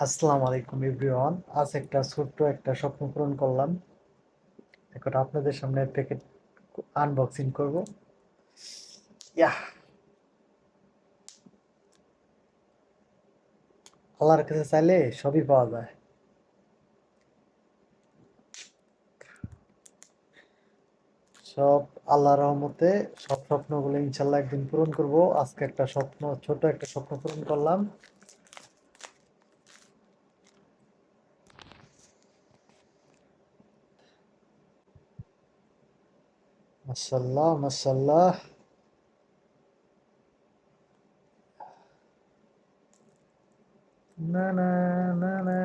আসসালামু আলাইকুম এভরিওয়ান। আজ একটা ছোট্ট একটা স্বপ্ন পূরণ করলাম। এখন আপনাদের সামনে প্যাকেট আনবক্সিং করব। ইয়াহ! আল্লাহর কাছে চাইলে সবই পাওয়া যায়। সব আল্লাহর রহমতে সব স্বপ্নগুলো ইনশাল্লাহ একদিন পূরণ করব। আজকে একটা স্বপ্ন, ছোট একটা স্বপ্ন পূরণ করলাম। মাশাআল্লাহ, মাশাআল্লাহ। না, না, না, না।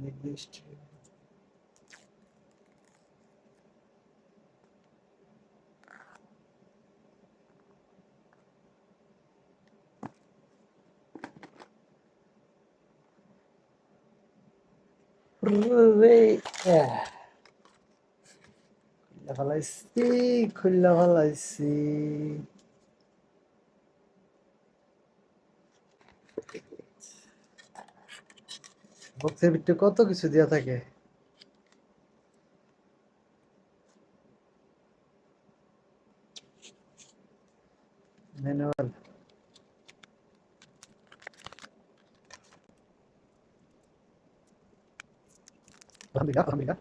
নির্দিষ্ট রে, খুললা ফেলাইছি, খুললা ফেলাইছি। বক্সের ভিতরে কত কিছু দেওয়া থাকে। ম্যানুয়াল। আলহামদুলিল্লাহ, আলহামদুলিল্লাহ।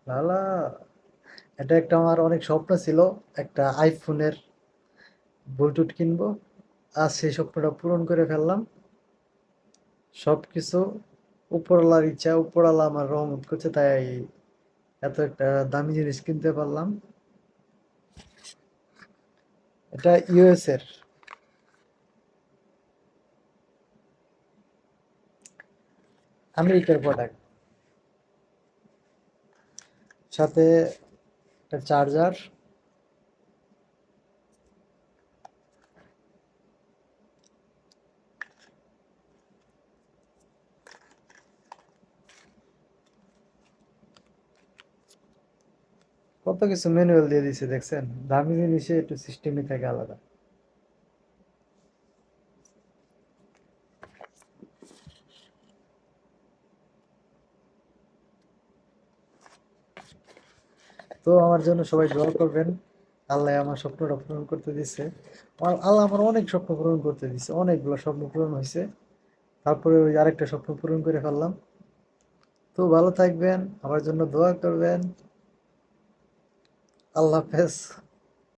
লালা, এটা একটা আমার অনেক স্বপ্ন ছিল, একটা আইফোনের ব্লুটুথ কিনবো। আজ সেই স্বপ্নটা পূরণ করে ফেললাম। সবকিছু উপরওয়ালার ইচ্ছা, উপরওয়ালা আমার রহমত করছে, তাই এত একটা দামি জিনিস কিনতে পারলাম। এটা ইউএস এর, আমেরিকার প্রোডাক্ট। সাথে একটা চার্জার। কত কিছু ম্যানুয়াল দিয়ে দিছে, দেখছেন? দামি জিনিসে একটু সিস্টেমই থাকে আলাদা। তো আমার জন্য সবাই দোয়া করবেন। আল্লাহ আমার স্বপ্নটা পূরণ করতে দিচ্ছে। আল্লাহ আমার অনেক স্বপ্ন পূরণ করতে দিচ্ছে, অনেকগুলো স্বপ্ন পূরণ হয়েছে। তারপরে ওই আরেকটা স্বপ্ন পূরণ করে ফেললাম। তো ভালো থাকবেন, আমার জন্য দোয়া করবেন। আল্লাহ হাফেজ।